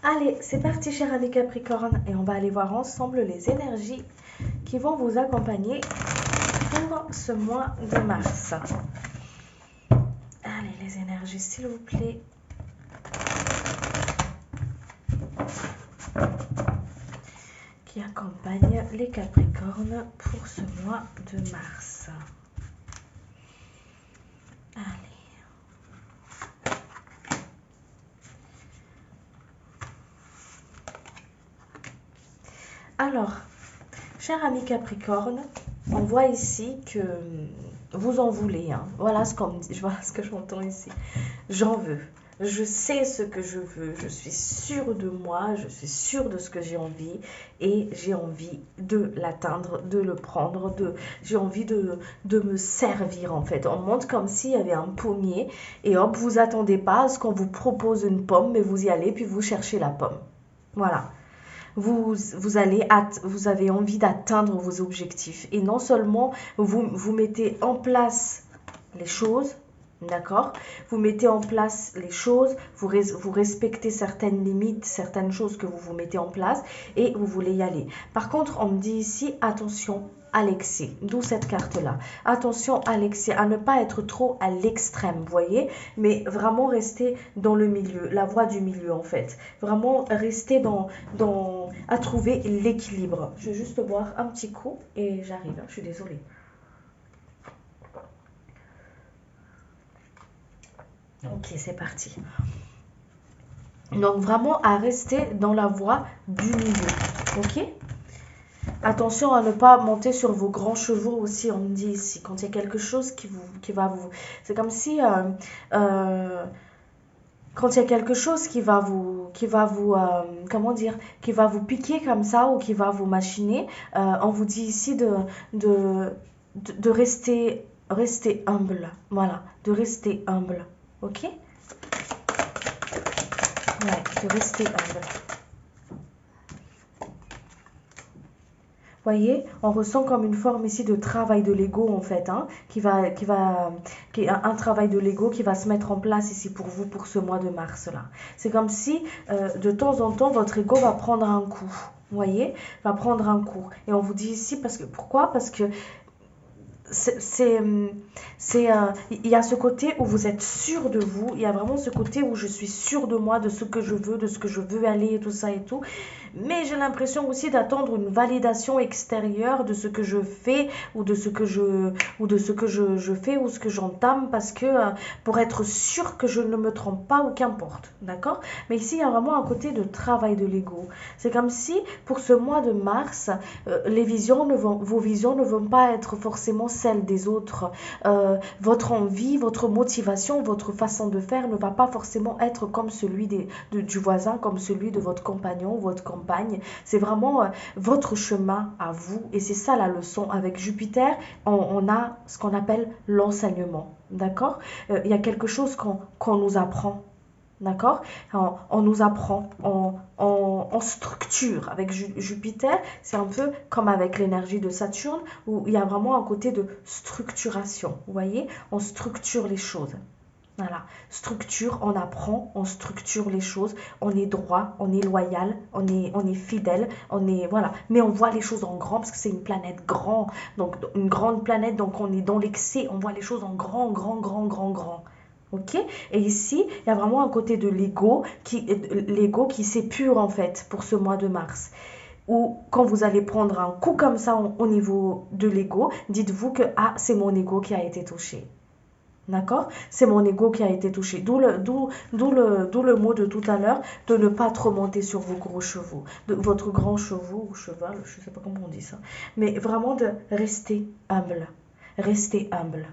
Allez, c'est parti, chers amis Capricorne, et on va aller voir ensemble les énergies qui vont vous accompagner pour ce mois de mars. Allez, les énergies, s'il vous plaît. Qui accompagnent les Capricornes pour ce mois de mars. Allez. Alors, cher ami Capricorne, on voit ici que vous en voulez. Hein. Voilà ce que j'entends ici. J'en veux. Je sais ce que je veux. Je suis sûre de moi. Je suis sûre de ce que j'ai envie. Et j'ai envie de l'atteindre, de le prendre. J'ai envie de me servir en fait. On montre comme s'il y avait un pommier. Et hop, vous attendez pas à ce qu'on vous propose une pomme. Mais vous y allez puis vous cherchez la pomme. Voilà. Vous avez envie d'atteindre vos objectifs. Et non seulement vous mettez en place les choses, d'accord? Vous mettez en place les choses, vous respectez certaines limites, certaines choses que vous mettez en place et vous voulez y aller. Par contre, on me dit ici, attention à l'excès, d'où cette carte-là. Attention à l'excès, à ne pas être trop à l'extrême, vous voyez, mais vraiment rester dans le milieu, la voie du milieu en fait. Vraiment rester à trouver l'équilibre. Je vais juste boire un petit coup et j'arrive, je suis désolée. Ok, c'est parti. Donc vraiment à rester dans la voie du milieu, ok? Attention à ne pas monter sur vos grands chevaux aussi, on me dit ici. Quand il y a quelque chose qui va vous... C'est comme si... quand il y a quelque chose comment dire, qui va vous piquer comme ça ou qui va vous machiner, on vous dit ici de rester humble. Voilà, de rester humble, ok? Ouais, de rester humble. Voyez, on ressent comme une forme ici de travail de l'ego en fait, hein, qui est un travail de l'ego qui va se mettre en place ici pour vous pour ce mois de mars là. C'est comme si de temps en temps votre ego va prendre un coup, voyez, va prendre un coup. Et on vous dit ici pourquoi? Parce que il y a ce côté où vous êtes sûr de vous, il y a vraiment ce côté où je suis sûr de moi, de ce que je veux, de ce que je veux aller et tout ça et tout. Mais j'ai l'impression aussi d'attendre une validation extérieure de ce que je fais ou de ce que je fais ou ce que j'entame parce que pour être sûr que je ne me trompe pas ou qu'importe, d'accord? Mais ici il y a vraiment un côté de travail de l'ego. C'est comme si pour ce mois de mars, vos visions ne vont pas être forcément celles des autres. Votre envie, votre motivation, votre façon de faire ne va pas forcément être comme celui du voisin, comme celui de votre compagnon, votre compagne. C'est vraiment votre chemin à vous. Et c'est ça la leçon. Avec Jupiter, on a ce qu'on appelle l'enseignement. D'accord? Il y a quelque chose qu'on nous apprend. D'accord? On nous apprend, on structure. Avec Jupiter, c'est un peu comme avec l'énergie de Saturne, où il y a vraiment un côté de structuration. Vous voyez? On structure les choses. Voilà. Structure, on apprend, on structure les choses, on est droit, on est loyal, on est fidèle, voilà. Mais on voit les choses en grand parce que c'est une planète grand, donc une grande planète, donc on est dans l'excès, on voit les choses en grand, grand, grand, grand, grand. Ok? Et ici, il y a vraiment un côté de l'ego qui s'épure en fait pour ce mois de mars. Ou quand vous allez prendre un coup comme ça au niveau de l'ego, dites-vous que c'est mon ego qui a été touché. D'accord? C'est mon ego qui a été touché. D'où le mot de tout à l'heure de ne pas trop monter sur vos gros chevaux. De votre grand chevaux ou cheval, je ne sais pas comment on dit ça. Mais vraiment de rester humble. Rester humble.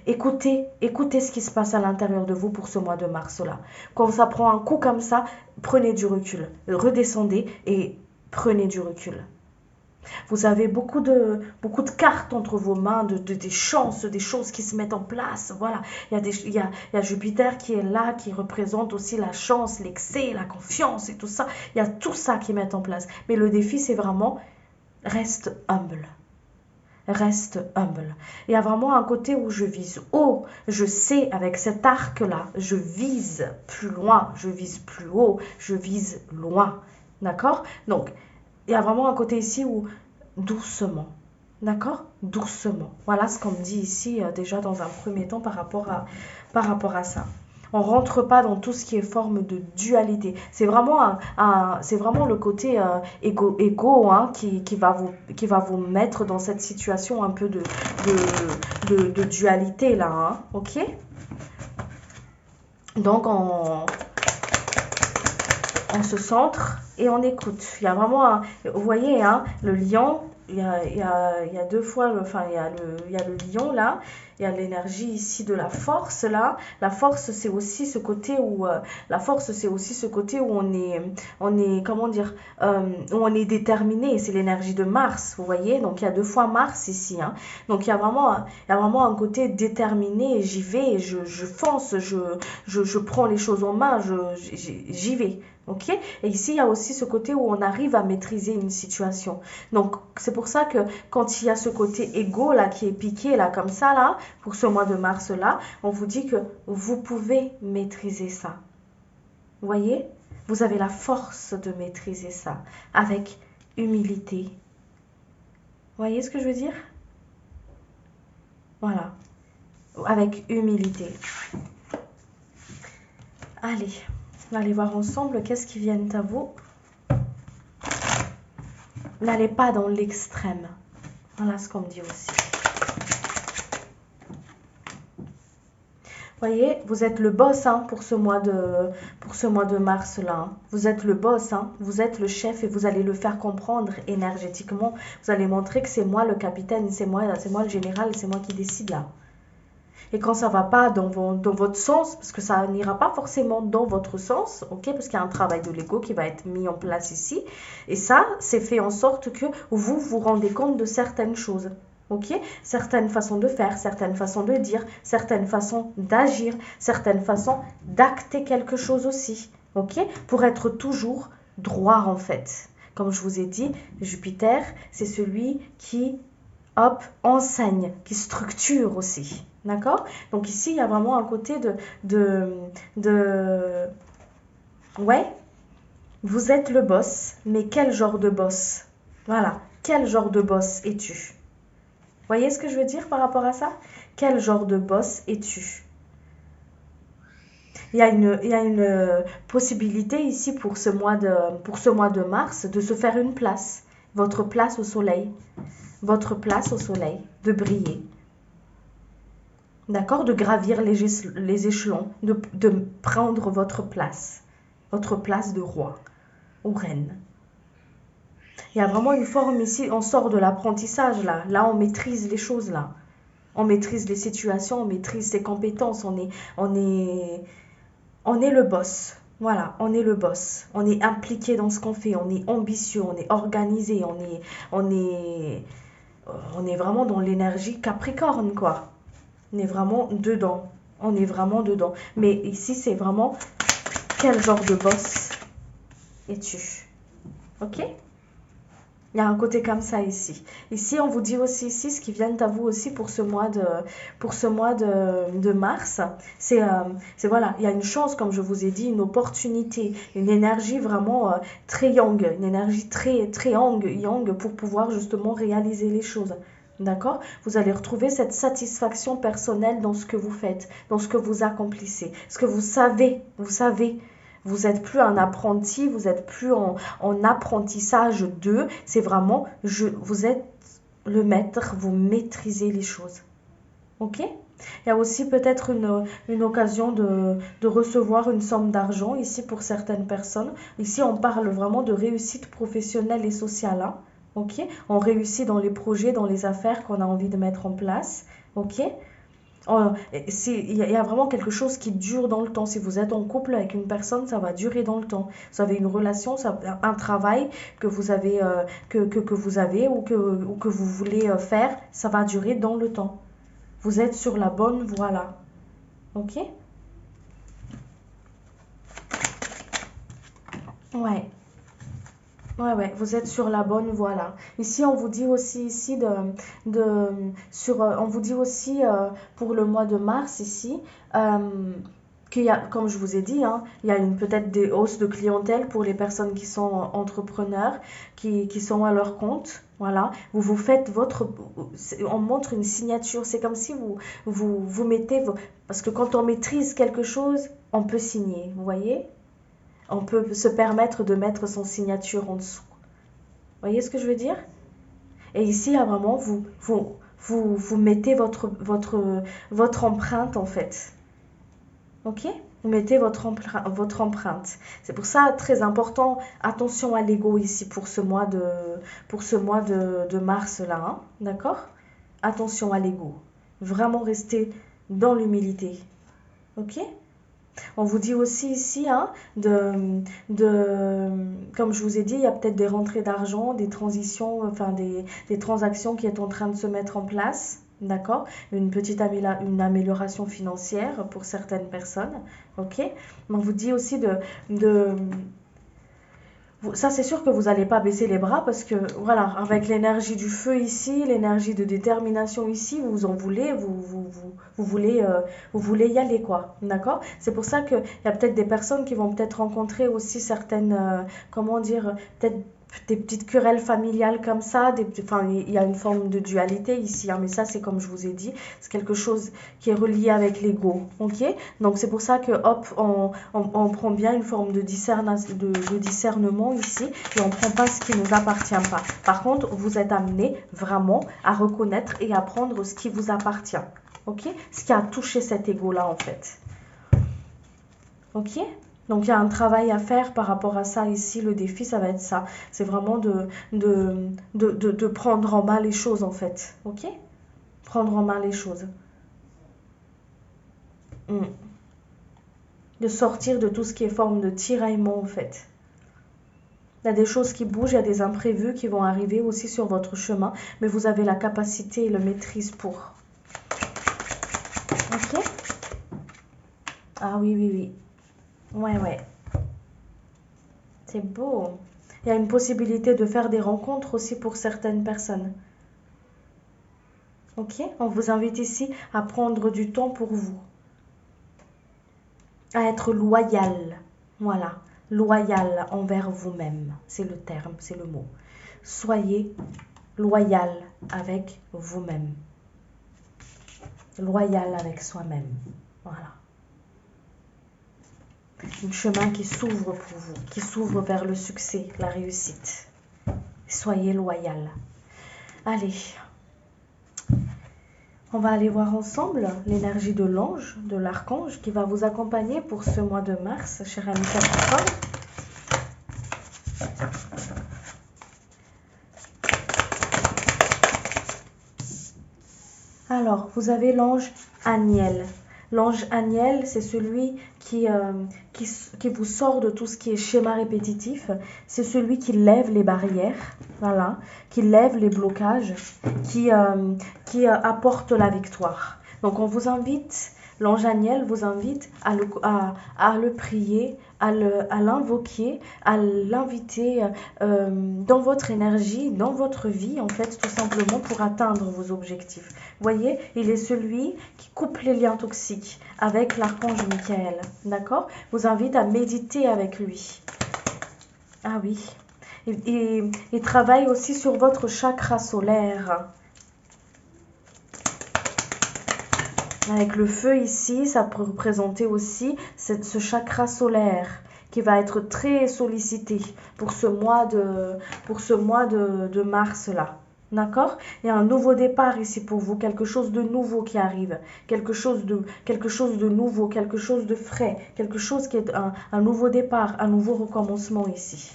Écoutez ce qui se passe à l'intérieur de vous pour ce mois de mars-là. Quand ça prend un coup comme ça, prenez du recul. Redescendez et prenez du recul. Vous avez beaucoup de cartes entre vos mains, des chances, des choses qui se mettent en place. Voilà, il y a Jupiter qui est là, qui représente aussi la chance, l'excès, la confiance et tout ça. Il y a tout ça qui met en place. Mais le défi, c'est vraiment, reste humble. reste humble. Il y a vraiment un côté où je vise haut. Je sais, avec cet arc-là, je vise plus loin, je vise plus haut, je vise loin. D'accord? Donc, il y a vraiment un côté ici où doucement. D'accord? Doucement. Voilà ce qu'on me dit ici déjà dans un premier temps par rapport à ça. On ne rentre pas dans tout ce qui est forme de dualité. C'est vraiment, c'est vraiment le côté égo hein, qui va vous mettre dans cette situation un peu de dualité là. Hein, ok? Donc on se centre et on écoute. Il y a vraiment vous voyez, hein, le lion, il y a deux fois, enfin, il y a le lion là, il y a l'énergie ici de la force là. La force, c'est aussi ce côté où, on est, comment dire, où on est déterminé. C'est l'énergie de Mars, vous voyez. Donc il y a deux fois Mars ici, hein. Donc il y a vraiment un côté déterminé. J'y vais, je fonce, je prends les choses en main, j'y vais. Ok? Et ici, il y a aussi ce côté où on arrive à maîtriser une situation. Donc, c'est pour ça que quand il y a ce côté égo là qui est piqué là comme ça là, pour ce mois de mars là, on vous dit que vous pouvez maîtriser ça. Vous voyez? Vous avez la force de maîtriser ça avec humilité. Vous voyez ce que je veux dire? Voilà. Avec humilité. Allez. Allez voir ensemble qu'est-ce qui vient à vous. N'allez pas dans l'extrême. Voilà ce qu'on me dit aussi. Voyez, vous êtes le boss hein, pour ce mois de mars là. Hein. Vous êtes le boss, hein, vous êtes le chef et vous allez le faire comprendre énergétiquement. Vous allez montrer que c'est moi le capitaine, c'est moi le général, c'est moi qui décide là. Et quand ça va pas dans votre sens, parce que ça n'ira pas forcément dans votre sens, ok, parce qu'il y a un travail de l'ego qui va être mis en place ici. Et ça, c'est fait en sorte que vous vous rendez compte de certaines choses. Ok, certaines façons de faire, certaines façons de dire, certaines façons d'agir, certaines façons d'acter quelque chose aussi. Ok, pour être toujours droit en fait. Comme je vous ai dit, Jupiter, c'est celui qui, hop, enseigne, qui structure aussi. D'accord? Donc ici, il y a vraiment un côté ouais, vous êtes le boss, mais quel genre de boss? Voilà, quel genre de boss es-tu? Voyez ce que je veux dire par rapport à ça? Quel genre de boss es-tu? Il y a une possibilité ici pour ce mois de mars de se faire une place. Votre place au soleil. Votre place au soleil, de briller. D'accord? De gravir les échelons, de prendre votre place de roi ou reine. Il y a vraiment une forme ici, on sort de l'apprentissage là. Là, on maîtrise les choses là. On maîtrise les situations, on maîtrise ses compétences, on est le boss. Voilà, on est le boss. On est impliqué dans ce qu'on fait, on est ambitieux, on est organisé, on est vraiment dans l'énergie Capricorne quoi. On est vraiment dedans. On est vraiment dedans. Mais ici, c'est vraiment quel genre de boss es-tu? Ok? Il y a un côté comme ça ici. Ici, on vous dit aussi ici ce qui vient à vous aussi pour ce mois de mars. C'est voilà, il y a une chance, comme je vous ai dit, une opportunité, une énergie vraiment très yang, une énergie très yang pour pouvoir justement réaliser les choses. D'accord? Vous allez retrouver cette satisfaction personnelle dans ce que vous faites, dans ce que vous accomplissez, ce que vous savez. Vous n'êtes plus un apprenti, vous n'êtes plus en apprentissage de, c'est vraiment, vous êtes le maître, vous maîtrisez les choses. Ok? Il y a aussi peut-être une occasion de recevoir une somme d'argent ici pour certaines personnes. Ici, on parle vraiment de réussite professionnelle et sociale. Hein? Ok? On réussit dans les projets, dans les affaires qu'on a envie de mettre en place. Ok? Il y a vraiment quelque chose qui dure dans le temps. Si vous êtes en couple avec une personne, ça va durer dans le temps. Vous avez une relation, un travail que vous avez, que vous avez ou que vous voulez faire, ça va durer dans le temps. Vous êtes sur la bonne voie là. Ok? Ouais. Ouais, vous êtes sur la bonne voie là. Ici, on vous dit aussi ici on vous dit aussi pour le mois de mars ici qu'il y a, comme je vous ai dit, hein, il y a peut-être des hausses de clientèle pour les personnes qui sont entrepreneurs, qui sont à leur compte. Voilà, vous faites on montre une signature. C'est comme si vous mettez parce que quand on maîtrise quelque chose, on peut signer. Vous voyez? On peut se permettre de mettre son signature en dessous. Vous voyez ce que je veux dire? Et ici, là, vraiment, vous mettez votre empreinte, en fait. Ok? Vous mettez votre empreinte. C'est pour ça, très important, attention à l'ego ici pour ce mois de mars, là. Hein? D'accord? Attention à l'ego. Vraiment rester dans l'humilité. Ok? On vous dit aussi ici, hein, comme je vous ai dit, il y a peut-être des rentrées d'argent, des transitions, enfin des transactions qui sont en train de se mettre en place, d'accord? Une amélioration financière pour certaines personnes, ok? On vous dit aussi de ça, c'est sûr que vous n'allez pas baisser les bras parce que, voilà, avec l'énergie du feu ici, l'énergie de détermination ici, vous en voulez, vous voulez y aller, quoi. D'accord? C'est pour ça qu'il y a peut-être des personnes qui vont peut-être rencontrer aussi certaines, comment dire, peut-être des petites querelles familiales comme ça. Enfin, il y a une forme de dualité ici, hein, mais ça, c'est comme je vous ai dit, c'est quelque chose qui est relié avec l'ego. Ok? Donc, c'est pour ça que, hop, on prend bien une forme de discernement ici et on ne prend pas ce qui ne nous appartient pas. Par contre, vous êtes amené vraiment à reconnaître et à prendre ce qui vous appartient. Ok? Ce qui a touché cet ego-là, en fait. Ok? Donc, il y a un travail à faire par rapport à ça ici. Le défi, ça va être ça. C'est vraiment de prendre en main les choses, en fait. Ok? Prendre en main les choses. De sortir de tout ce qui est forme de tiraillement, en fait. Il y a des choses qui bougent, il y a des imprévus qui vont arriver aussi sur votre chemin, mais vous avez la capacité et la maîtrise pour. Ok? Ah oui. Ouais. C'est beau. Il y a une possibilité de faire des rencontres aussi pour certaines personnes. Ok? On vous invite ici à prendre du temps pour vous. À être loyal. Voilà. Loyal envers vous-même. C'est le terme, c'est le mot. Soyez loyal avec vous-même. Loyal avec soi-même. Voilà. Un chemin qui s'ouvre pour vous, qui s'ouvre vers le succès, la réussite. Soyez loyal. Allez, on va aller voir ensemble l'énergie de l'ange, de l'archange qui va vous accompagner pour ce mois de mars, cher ami Capricorne. Alors, vous avez l'ange Aniel. L'ange Aniel, c'est celui qui vous sort de tout ce qui est schéma répétitif. C'est celui qui lève les barrières, voilà, qui lève les blocages, qui apporte la victoire. Donc, on vous invite, l'ange Aniel vous invite à le prier, à l'invoquer, à l'inviter dans votre énergie, dans votre vie, en fait, tout simplement pour atteindre vos objectifs. Vous voyez, il est celui qui coupe les liens toxiques avec l'archange Michael. D'accord? Vous invite à méditer avec lui. Ah oui. Il travaille aussi sur votre chakra solaire. Avec le feu ici, ça peut représenter aussi ce chakra solaire qui va être très sollicité pour ce mois de mars là. D'accord? Il y a un nouveau départ ici pour vous, quelque chose de nouveau qui arrive, quelque chose de nouveau, quelque chose de frais, quelque chose qui est un nouveau départ, un nouveau recommencement ici.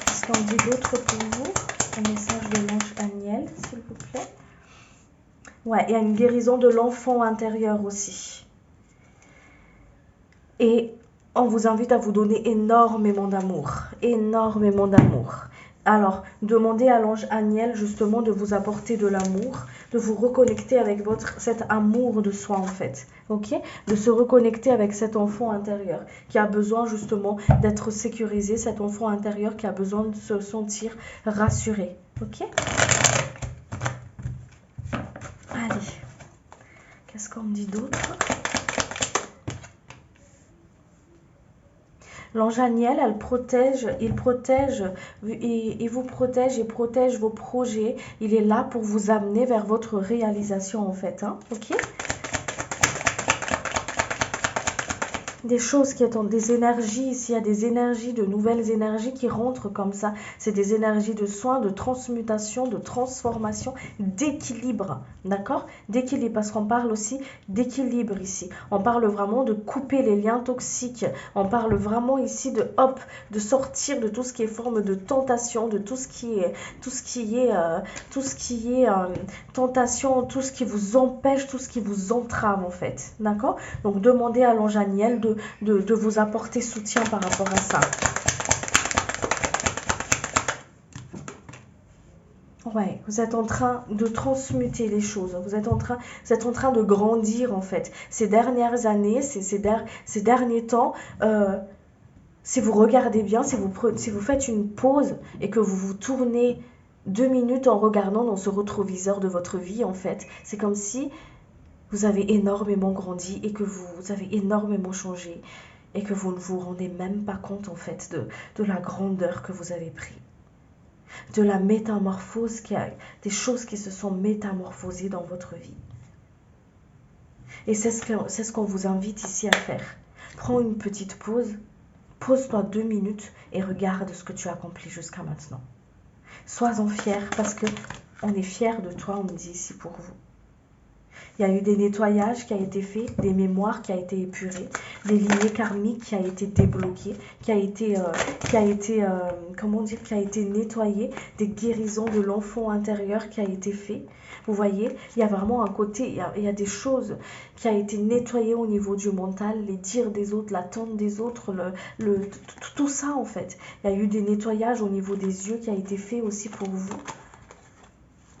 Qu'est-ce qu'on dit d'autre pour vous? Un message de l'ange Aniel, s'il vous plaît. Ouais, il y a une guérison de l'enfant intérieur aussi. Et on vous invite à vous donner énormément d'amour, énormément d'amour. Alors, demandez à l'ange Aniel justement de vous apporter de l'amour, de vous reconnecter avec cet amour de soi en fait, ok? De se reconnecter avec cet enfant intérieur qui a besoin justement d'être sécurisé, cet enfant intérieur qui a besoin de se sentir rassuré, ok? Allez, qu'est-ce qu'on me dit d'autre? L'ange Aniel, il protège, il vous protège et protège vos projets. Il est là pour vous amener vers votre réalisation en fait, hein, ok? Des choses qui attendent, des énergies, ici il y a des énergies, de nouvelles énergies qui rentrent comme ça. C'est des énergies de soins, de transmutation, de transformation, d'équilibre, d'accord? D'équilibre, parce qu'on parle aussi d'équilibre ici. On parle vraiment de couper les liens toxiques. On parle vraiment ici de hop, de sortir de tout ce qui est forme de tentation, de tout ce qui est tentation, tout ce qui vous empêche, tout ce qui vous entrave en fait, d'accord? Donc demandez à l'ange Aniel de vous apporter soutien par rapport à ça. Ouais, vous êtes en train de transmuter les choses. Vous êtes en train de grandir en fait. Ces dernières années, ces derniers temps, si vous regardez bien, si vous faites une pause et que vous vous tournez 2 minutes en regardant dans ce rétroviseur de votre vie, en fait, c'est comme si vous avez énormément grandi et que vous avez énormément changé et que vous ne vous rendez même pas compte en fait de la grandeur que vous avez pris, de la métamorphose, des choses qui se sont métamorphosées dans votre vie. Et c'est ce qu'on vous invite ici à faire. Prends une petite pause, pose-toi 2 minutes et regarde ce que tu as accompli jusqu'à maintenant. Sois-en fier parce que on est fier de toi, on me dit ici pour vous. Il y a eu des nettoyages qui ont été faits, des mémoires qui ont été épurées, des lignées karmiques qui ont été débloquées, qui a été nettoyées, des guérisons de l'enfant intérieur qui a été fait. Vous voyez, il y a vraiment un côté, il y a des choses qui ont été nettoyées au niveau du mental, les dires des autres, l'attente des autres, tout ça en fait. Il y a eu des nettoyages au niveau des yeux qui a été fait aussi pour vous.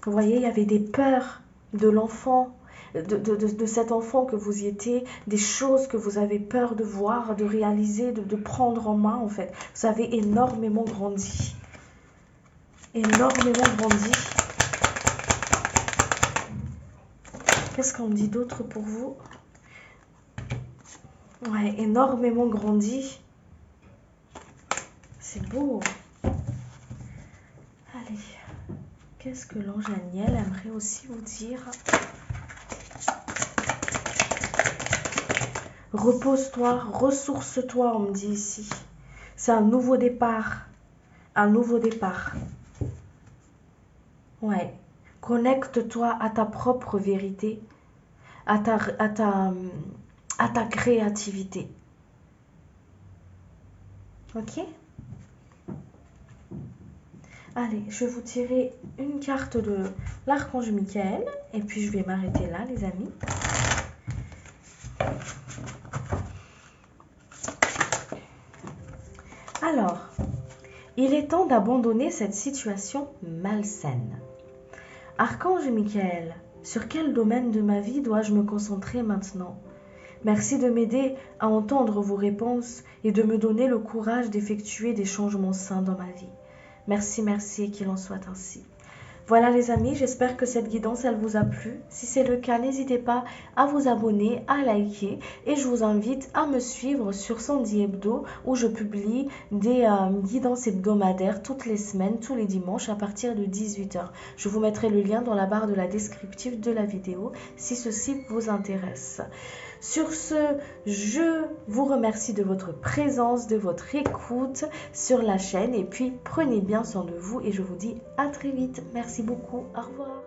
Vous voyez, il y avait des peurs de l'enfant, de cet enfant que vous y étiez, des choses que vous avez peur de voir, de réaliser, de prendre en main en fait. Vous avez énormément grandi. Énormément grandi. Qu'est-ce qu'on dit d'autre pour vous? Ouais, énormément grandi. C'est beau. Allez, qu'est-ce que l'ange Aniel aimerait aussi vous dire? Repose-toi, ressource-toi, on me dit ici. C'est un nouveau départ. Un nouveau départ. Ouais. Connecte-toi à ta propre vérité, à ta créativité. Ok? Allez, je vais vous tirer une carte de l'archange Michael et puis je vais m'arrêter là, les amis. Alors, il est temps d'abandonner cette situation malsaine. Archange Michael, sur quel domaine de ma vie dois-je me concentrer maintenant? Merci de m'aider à entendre vos réponses et de me donner le courage d'effectuer des changements sains dans ma vie. Merci, merci et qu'il en soit ainsi. Voilà les amis, j'espère que cette guidance elle vous a plu. Si c'est le cas, n'hésitez pas à vous abonner, à liker et je vous invite à me suivre sur Sandy Hebdo où je publie des guidances hebdomadaires toutes les semaines, tous les dimanches à partir de 18 h. Je vous mettrai le lien dans la barre de la descriptive de la vidéo si ceci vous intéresse. Sur ce, je vous remercie de votre présence, de votre écoute sur la chaîne et puis prenez bien soin de vous et je vous dis à très vite. Merci beaucoup. Au revoir.